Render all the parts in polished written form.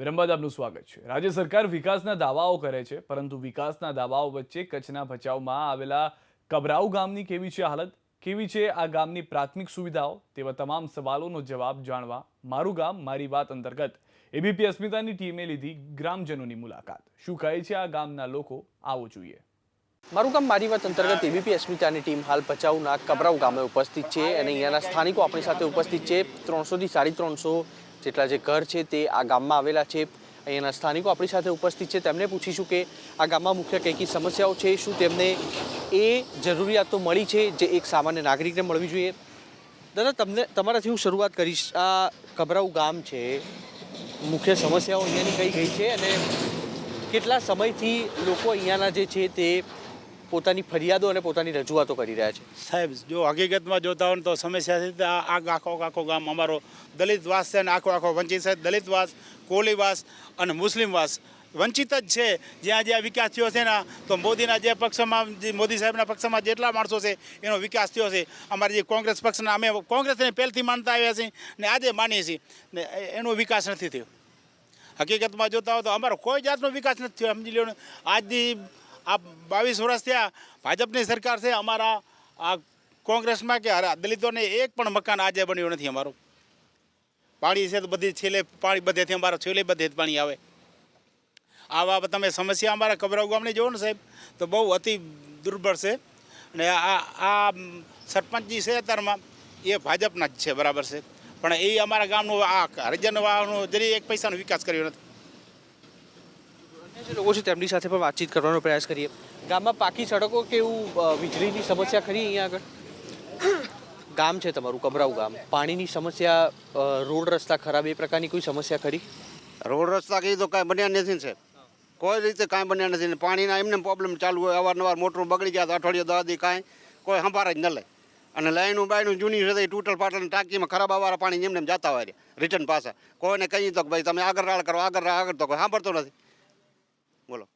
વિરમબાદ આપનું સ્વાગત છે। રાજ્ય સરકાર વિકાસના દાવાઓ કરે છે, પરંતુ વિકાસના દાવાઓ વચ્ચે કચ્છના ભચાઉમાં આવેલા કબરાઉ ગામની કેવી છે હાલત, કેવી છે આ ગામની પ્રાથમિક સુવિધાઓ, તેવા તમામ સવાલોનો જવાબ જાણવા મારું ગામ મારી વાત અંતર્ગત એબીપી અસ્મિતાની ટીમે લીધી ગ્રામજનોની મુલાકાત। શું કહે છે આ ગામના લોકો, આવો જોઈએ। મારું ગામ મારી વાત અંતર્ગત એબીપી અસ્મિતાની ટીમ હાલ ભચાઉના કબરાઉ ગામે ઉપસ્થિત છે અને અહીંયાના સ્થાનિકો આપણી સાથે ઉપસ્થિત છે। 300 થી 350 જેટલા જે ઘર છે તે આ ગામમાં આવેલા છે। અહીંયાના સ્થાનિકો આપણી સાથે ઉપસ્થિત છે, તેમને પૂછીશું કે આ ગામમાં મુખ્ય કઈ કઈ સમસ્યાઓ છે, શું તેમને એ જરૂરિયાતો મળી છે જે એક સામાન્ય નાગરિકને મળવી જોઈએ। દાદા, તમારાથી હું શરૂઆત કરીશ। આ કબરાઉ ગામ છે, મુખ્ય સમસ્યાઓ અહીંયાની કઈ ગઈ છે અને કેટલા સમયથી લોકો અહીંયાના જે છે તે પોતાની ફરિયાદો અને પોતાની રજૂઆતો કરી રહ્યા છે? સાહેબ, જો હકીકતમાં જોતા હોય તો સમસ્યા છે આખો ગામ અમારો દલિત વાસ છે અને આખો વંચિત છે। દલિત વાસ, કોળી વાસ અને મુસ્લિમ વાસ વંચિત જ છે। જ્યાં જ્યાં વિકાસ થયો છે ને તો મોદીના જે પક્ષમાં, મોદી સાહેબના પક્ષમાં જેટલા માણસો છે એનો વિકાસ થયો છે। અમારે જે કોંગ્રેસ પક્ષના, અમે કોંગ્રેસને પહેલથી માનતા આવ્યા છીએ ને આજે માનીએ છીએ ને એનો વિકાસ નથી થયો। હકીકતમાં જોતા હોય તો અમારો કોઈ જાતનો વિકાસ નથી થયો। સમજી લો ને, આજથી આ 22 વર્ષ થયા ભાજપની સરકાર છે। અમારા આ કોંગ્રેસમાં કે દલિતોને એક પણ મકાન આજે બન્યું નથી। અમારું પાણી છે તો બધી છેલ્લે પાણી બધેથી અમારા છેલ્લે બધે પાણી આવે। આવા તમે સમસ્યા અમારા કબરાઉ ગામની જોવો ને સાહેબ તો બહુ અતિ દુર્બળ છે। અને આ સરપંચજી છે અત્યારમાં એ ભાજપના જ છે, બરાબર છે, પણ એ અમારા ગામનું આ હરિજનવાનું જરી એક પૈસાનો વિકાસ કર્યો નથી। જે લોકો છે તેમની સાથે પણ વાતચીત કરવાનો પ્રયાસ કરીએ। ગામમાં પાકી સડકો કે એવું વીજળીની સમસ્યા ખરી અહીંયા આગળ? ગામ છે તમારું કબરાઉ ગામ, પાણીની સમસ્યા, રોડ રસ્તા ખરાબ, એ પ્રકારની કોઈ સમસ્યા ખરી? રોડ રસ્તા કીધું તો કાંઈ બન્યા નથી ને સાહેબ, કોઈ રીતે કાંઈ બન્યા નથી ને પાણીના એમને પ્રોબ્લેમ ચાલુ હોય। અવારનવાર મોટરું બગડી ગયા તો અઠવાડિયે દાદી કાંઈ કોઈ સંભાર જ ન લે। અને લાઈનું બાયનું જૂની છે તૂટલ પાટલ ટાંકીમાં ખરાબ આવારા પાણી એમને જતા હોય રિટર્ન પાછા। કોઈને કહીએ તો ભાઈ તમે આગળ કરો, આગળ તો કોઈ સાંભળતો નથી। બોલો,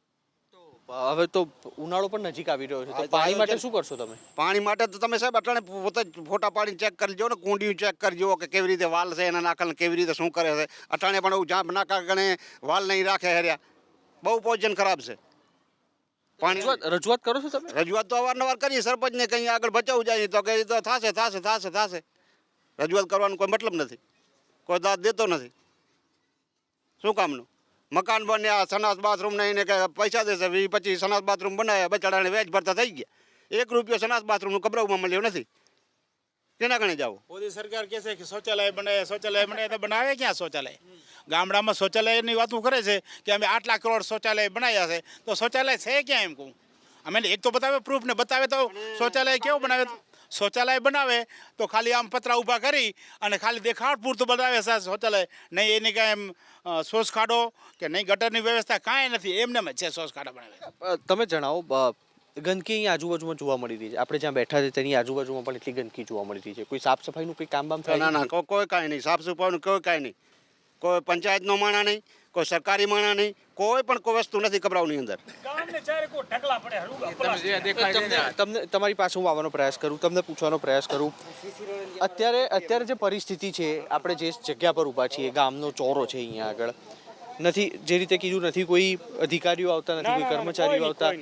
હવે તો ઉનાળો પણ નજીક આવી રહ્યો છે, તો પાણી માટે શું કરશો તમે? પાણી માટે તો તમે સાહેબ અટાણે પોતે જ ફોટા પાડીને ચેક કરી જો ને, કુંડિયું ચેક કરજો કે કેવી રીતે વાલ છે એના નાખલ, કેવી રીતે શું કરે છે। અટાણે પણ એવું જાંબ નાકા ગણે વાલ નહીં રાખે હેર્યા, બહુ પોઝિશન ખરાબ છે। રજૂઆત કરો છો તમે? રજૂઆત તો અવારનવાર કરીએ, સરપંચને કંઈ આગળ બચાવવું જાય તો કે તો થશે। રજૂઆત કરવાનો કોઈ મતલબ નથી, કોઈ દાદ દેતો નથી। શું કામનું મકાન બન્યા, સનાસ બાથરૂમ નહીં ને કે પૈસા દેશે 20-25 સનાસ બાથરૂમ બનાવ્યા, બચાડાને વેચ ભરતા થઈ ગયા। 1 રૂપિયો સનાસ બાથરૂમનું કબરાઉમાં મળ્યો નથી। કેના ગણે જાવ? મોદી સરકાર કહે છે કે શૌચાલય બનાવે તો બનાવે ક્યાં શૌચાલય? ગામડામાં શૌચાલયની વાતો કરે છે કે અમે 8 લાખ કરોડ શૌચાલય બનાવ્યા છે, તો શૌચાલય છે ક્યાં એમ કહું? અમે એક તો બતાવે, પ્રૂફ ને બતાવે તો શૌચાલય કેવું બનાવે? શૌચાલય બનાવે તો ખાલી આમ પતરા ઊભા કરી અને ખાલી દેખાડ પૂરતું બનાવે છે શૌચાલય, નહીં એની કાંઈ એમ શોષ ખાડો કે નહીં ગટરની વ્યવસ્થા કાંઈ નથી, એમને છે શોષ ખાડા બનાવે। તમે જણાવો, ગંદકી અહીં આજુબાજુમાં જોવા મળી રહી છે, આપણે જ્યાં બેઠા છે તેની આજુબાજુમાં પણ એટલી ગંદકી જોવા મળી રહી છે, કોઈ સાફ સફાઈનું કોઈ કામ બામ થાય? ના, કોઈ કાંઈ નહીં, સાફ સફાઈનું કોઈ કાંઈ નહીં, કોઈ પંચાયતનો માણા નહીં, કોઈ સરકારી માણા નહીં, કોઈ પણ કોઈ વસ્તુ નથી કબરાઉની અંદર। તમને તમારી પાસે હું આવવાનો પ્રયાસ કરું, તમને પૂછવાનો પ્રયાસ કરું, અત્યારે જે પરિસ્થિતિ છે, આપણે જે જગ્યા પર ઊભા છીએ, ગામનો ચોરો છે, અહીંયા આગળ નથી, જે રીતે કીધું નથી કોઈ અધિકારીઓ આવતા, નથી કોઈ કર્મચારીઓ આવતા।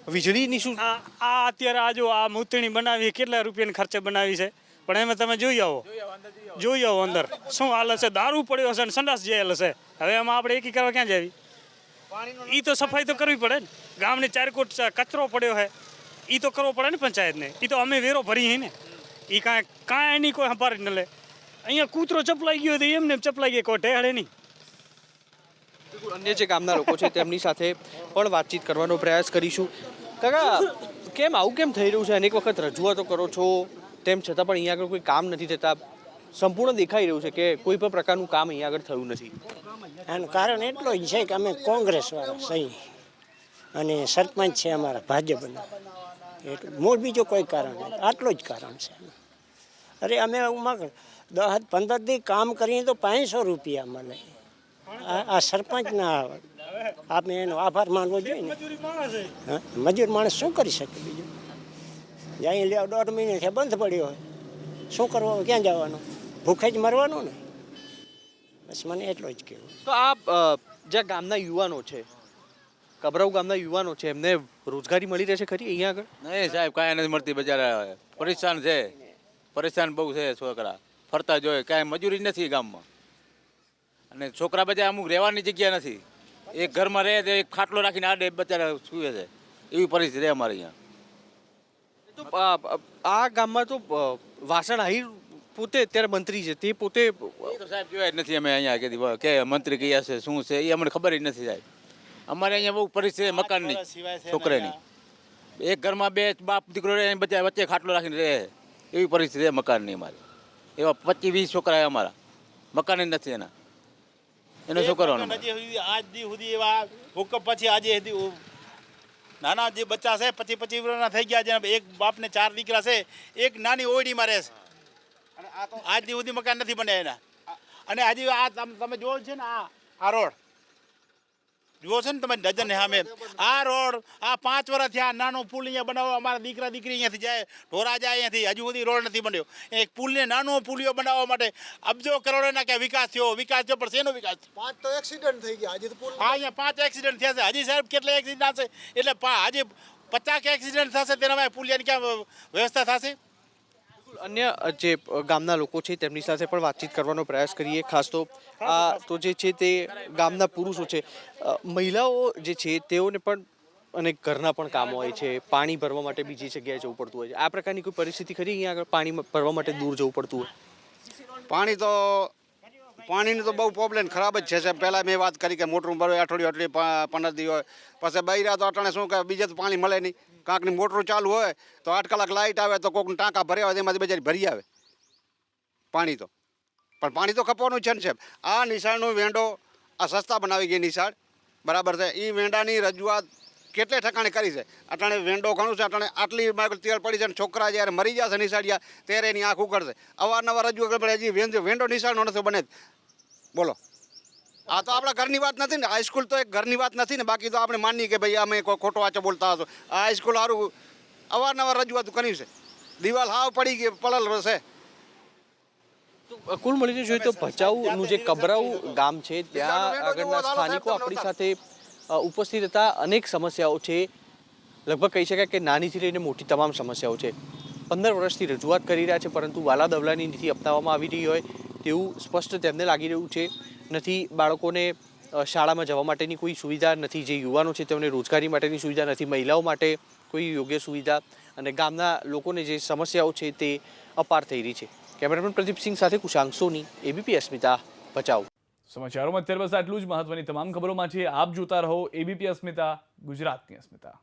વીજળીની શું અત્યારે આ મૂતણી બનાવી કેટલા રૂપિયાના ખર્ચે બનાવી છે, પણ એમાં તમે જોઈ આવો અંદર શું હાલત છે। દારૂ પડ્યો છે અને સંડાસ જેલ છે, હવે એમાં આપણે એકી કરવા ક્યાં જાવી? એ તો સફાઈ તો કરવી પડે ને। ગામની ચારકોટ કચરો પડ્યો છે, એ તો કરવો પડે ને પંચાયતને, એ તો અમે વેરો ભરી ને, એ કાંઈ એની કોઈ સંભાળ ન લે। અહીંયા કૂતરો ચપલાઈ ગયો તો એમને ચપલાઈ ગયા, કોઈ ઢેહડે નહીં। અન્ય જે ગામના લોકો છે તેમની સાથે પણ વાતચીત કરવાનો પ્રયાસ કરીશું। કાકા, કેમ આવું કેમ થઈ રહ્યું છે? અનેક વખત રજૂઆતો કરો છો, તેમ છતાં પણ અહીંયા આગળ કોઈ કામ નથી થતા, સંપૂર્ણ દેખાઈ રહ્યું છે કે કોઈ પણ પ્રકારનું કામ અહીંયા આગળ થયું નથી। આનું કારણ એટલો જ છે કે અમે કોંગ્રેસવાળા સહી અને સરપંચ છે અમારા ભાજપના, એટલું મૂળ બીજો કોઈ કારણ નથી, આટલું જ કારણ છે। અરે અમે 10-15 દી કામ કરીએ તો 500 રૂપિયા મળે। આ સરપંચના આપણે એનો આભાર માનવો જોઈએ ને। મજૂર માણસ શું કરી શકે બીજું? જાય લે 1.5 મહિને બંધ પડ્યો હોય, શું કરવું? ક્યાં જવાનું? ભૂખે જ મરવાનું ને। બસ મને એટલો જ કહેવું. તો જે ગામના યુવાનો છે, કબરાઉ ગામના યુવાનો છે, એમને રોજગારી મળી રહેશે ખરી અહીંયા આગળ? નહીં સાહેબ, કાંઈ નથી મળતી, બજારા પરેશાન છે, પરેશાન બહુ છે છોકરા, ફરતા જોઈએ, કાંઈ મજૂરી નથી ગામમાં, અને છોકરા બધા અમુક રહેવાની જગ્યા નથી, એક ઘરમાં રહે તો એક ખાટલો રાખીને આડે બચારા સૂવે છે, એવી પરિસ્થિતિ છે અમારે અહીંયા. તો આ ગામમાં તો વાસણ આહિર પોતે અત્યારે મંત્રી છે, તે પોતે એ તો સાહેબ જોયા જ નથી અમે અહીંયા કીધી કે મંત્રી કયા છે શું છે એ અમને ખબર જ નથી સાહેબ. અમારે અહીંયા બહુ પરિસ્થિતિ મકાનની છોકરાની, એક ઘરમાં બે બાપ દીકરો રહે, બધા વચ્ચે ખાટલો રાખીને રહે, એવી પરિસ્થિતિ છે મકાનની અમારે. એવા 25-20 છોકરા અમારા, મકાન જ નથી એના, એને શું કરવાનું? આજ દી સુધી એવા ભૂકંપ પછી આજે સુધી નાના જે બચ્ચા છે 25-25 વર્ષના થઈ ગયા છે, એક બાપને 4 દીકરા છે, એક નાની ઓયડીમાં રહે છે, આજ દી સુધી મકાન નથી બન્યા એના. અને હજી આ તમે જોવો છે ને આ રોડ જુઓ છો ને તમે ડઝન સામે આ રોડ આ 5 વર્ષ થયા, નાનો પુલ અહીંયા બનાવો, અમારા દીકરા દીકરી અહીંયાથી જાય, ઢોરા જાય અહીંયાથી, હજુ સુધી રોડ નથી બન્યો. એક પુલને નાનો પુલિયો બનાવવા માટે અબજો કરોડોના કે વિકાસ થયો પણ શેનો વિકાસ? 5 તો એક્સિડન્ટ થઈ ગયા, હજી તો પુલ હા, અહીંયા 5 એક્સિડન્ટ થયા છે, હજી સાહેબ કેટલા એક્સિડન્ટ થશે? એટલે હજી 50 એક્સિડન્ટ થશે તેના પુલિયાની ક્યાં વ્યવસ્થા થશે? અન્ય જે ગામના લોકો છે તેમની સાથે પણ વાતચીત કરવાનો પ્રયાસ કરીએ. ખાસ તો તો જે છે તે ગામના પુરુષો છે, મહિલાઓ જે છે તેઓને પણ અને ઘરના પણ કામ હોય છે, પાણી ભરવા માટે બીજી જગ્યાએ જવું પડતું હોય છે. આ પ્રકારની કોઈ પરિસ્થિતિ ખરી અહીંયા આગળ પાણી ભરવા માટે દૂર જવું પડતું હોય? પાણીની તો બહુ પ્રોબ્લેમ ખરાબ જ છે સાહેબ. પહેલાં મેં વાત કરી કે મોટરું ભરવે અઠવાડિયું 15 દી હોય, પછી બૈરા તો અટાણે શું કે બીજે તો પાણી મળે નહીં, કાંકની મોટરું ચાલુ હોય તો 8 કલાક લાઇટ આવે તો કોઈક ટાંકા ભર્યા હોય એમાંથી બજારી ભરી આવે પાણી તો. પણ પાણી તો ખપવાનું છે ને સાહેબ. આ નિશાળનો વેંડો આ સસ્તા બનાવી ગઈ નિશાળ, બરાબર છે, એ વેંડાની રજૂઆત કેટલે ઠેકાણે કરી છે. અટાણે વેંડો ઘણું છે, અટાણે આટલી તેલ પડી છે, છોકરા જ્યારે મરી જશે નિશાળિયા ત્યારે એની આંખ ઉઘડશે. અવારનવાર રજૂઆત પડે, હજી વેંડો નિશાળનો નથી બને. બોલો, આ તો આપણા ઘરની વાત નથી ને, હાઈસ્કૂલ તો એક ઘરની વાત નથી ને. બાકી તો આપણે માનીએ કે ભાઈ અમે કોઈ ખોટો વાંચો બોલતા હશો. આ હાઈસ્કૂલ સારું અવારનવાર રજૂઆત કરી છે, દિવાલ હાવ પડી ગઈ પડેલ છે. કુલ મળીને જોઈએ તો ભચાઉનું જે કબરાઉ ગામ છે ત્યાં આગળના સ્થાનિકો આપણી સાથે ઉપસ્થિત હતા. અનેક સમસ્યાઓ છે, લગભગ કહી શકાય કે નાનીથી લઈને મોટી તમામ સમસ્યાઓ છે. 15 વર્ષથી રજૂઆત કરી રહ્યા છે, પરંતુ વાલા દવલાની નીતિ અપનાવવામાં આવી રહી હોય તેવું સ્પષ્ટ તેમને લાગી રહ્યું છે. નથી બાળકોને શાળામાં જવા માટેની કોઈ સુવિધા નથી, જે યુવાનો છે તેમને રોજગારી માટેની સુવિધા નથી, મહિલાઓ માટે કોઈ યોગ્ય સુવિધા, અને ગામના લોકોને જે સમસ્યાઓ છે તે અપાર થઈ રહી છે. કેમેરામેન પ્રદીપસિંહ સાથે કુશાંક સોની, ABP અસ્મિતા, ભચાઉ. સમાચારોમાં અત્યારે બસ આટલું જ. મહત્વની તમામ ખબરો માટે આપ જોતા રહો ABP અસ્મિતા, ગુજરાતની અસ્મિતા.